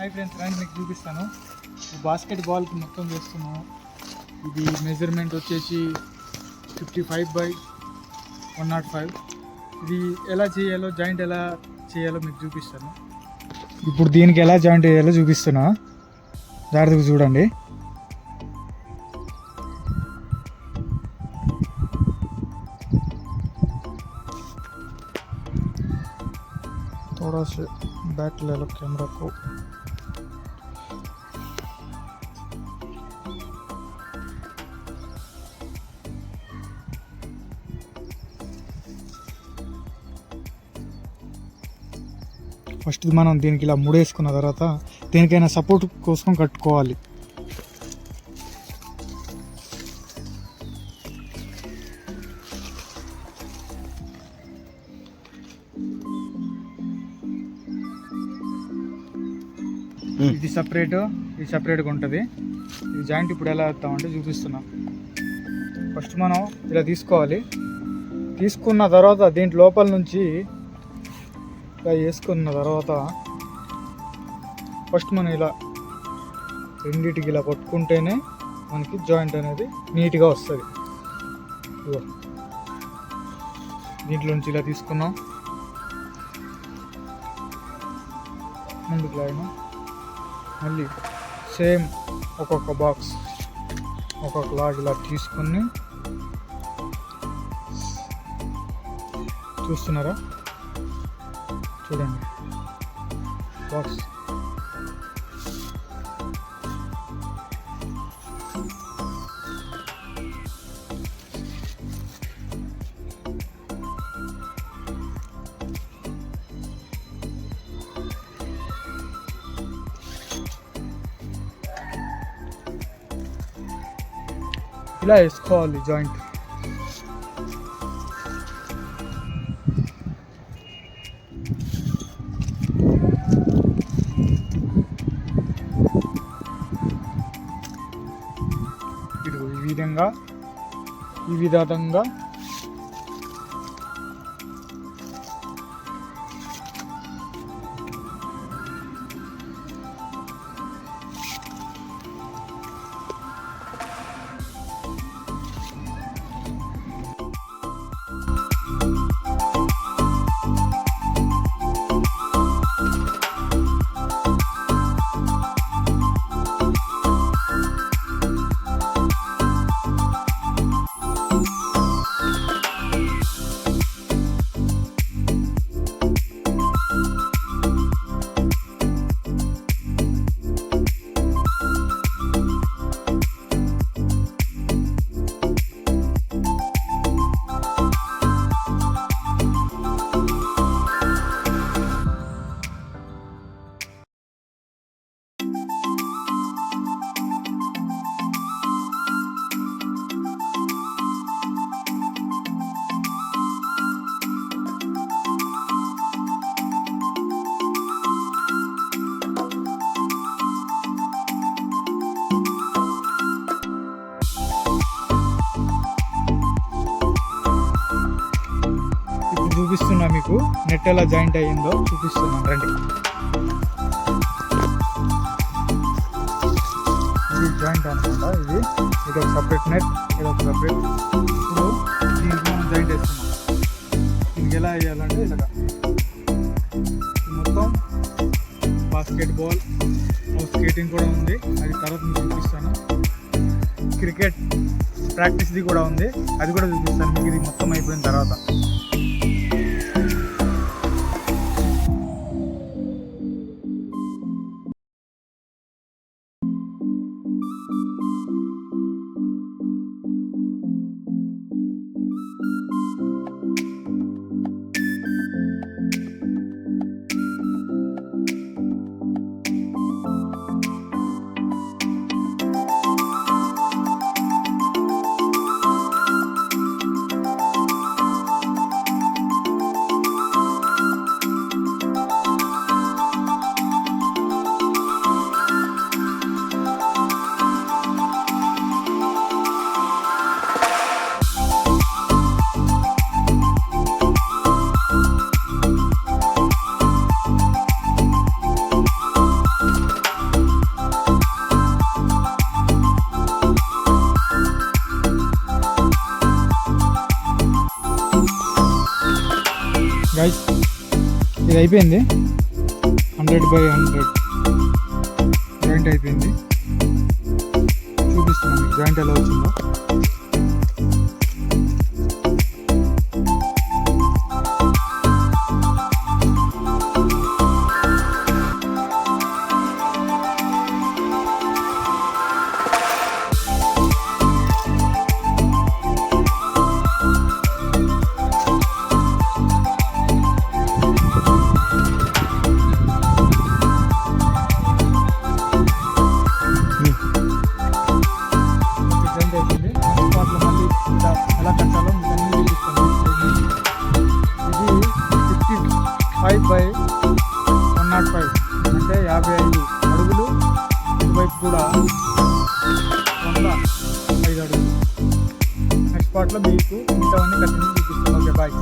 Hi friends, రండి మీకు చూపిస్తాను. బాస్కెట్ బాల్కి మొత్తం వేస్తున్నాము. ఇది మెజర్మెంట్ వచ్చేసి 55/105. ఇది ఎలా చేయాలో, జాయింట్ ఎలా చేయాలో మీకు చూపిస్తాను. ఇప్పుడు దీనికి ఎలా జాయింట్ చేయాలో చూపిస్తున్నా, జాగ్రత్తగా చూడండి. थोड़ा से बैक ले लो कैमरा को. ఫస్ట్ మనం దీనికి ఇలా ముడేసుకున్న తర్వాత దేనికైనా సపోర్ట్ కోసం కట్టుకోవాలి. ఇది సపరేట్గా ఉంటుంది. ఈ జాయింట్ ఇప్పుడు ఎలా వేస్తామంటే చూపిస్తున్నా. ఫస్ట్ మనం ఇలా తీసుకోవాలి. తీసుకున్న తర్వాత దీంట్ లోపల నుంచి ఇలా వేసుకున్న తర్వాత ఫస్ట్ మనం ఇలా రెండింటికి ఇలా పట్టుకుంటేనే మనకి జాయింట్ అనేది నీట్గా వస్తుంది. దీంట్లో నుంచి ఇలా తీసుకున్నాం, ముందుకు లాగినాం. మళ్ళీ సేమ్ ఒక్కొక్క బాక్స్ ఒక్కొక్క లాగ్ ఇలా తీసుకుని చూస్తున్నారా, చూడండి బాక్స్. ఇలా వేసుకోవాలి జాయింట్. ఈ విధంగా చూపిస్తున్నా, మీకు నెట్ ఎలా జాయింట్ అయ్యిందో చూపిస్తున్నాను రండి. ఇది జాయింట్ అనమాట. ఇది ఒక సపరేట్ నెట్, ఇది ఒక సపరేట్. ఇప్పుడు దీనికి మనం జాయింట్ వేస్తున్నాం. దీనికి ఎలా వేయాలంటే ఇలాగా మొత్తం బాస్కెట్ బాల్, స్కేటింగ్ కూడా ఉంది, అది తర్వాత మీకు చూపిస్తాను. క్రికెట్ ప్రాక్టీస్ది కూడా ఉంది, అది కూడా చూపిస్తాను మీకు. ఇది మొత్తం అయిపోయిన తర్వాత గైస్ ఇది అయిపోయింది, 100/100 జాయింట్ అయిపోయింది. చూపిస్తున్నాను మీకు జాయింట్ ఎలా వచ్చిందో. ఎలా కట్టాలో మీకు అన్ని చూపిస్తాను. ఇది 55/105 అంటే 55 అడుగులు. ఇటువైపు కూడా 105 అడుగులు. నెక్స్ట్ పార్ట్లో మీకు మిగతావన్నీ కట్టింగ్ చూపిస్తాను. Okay bye.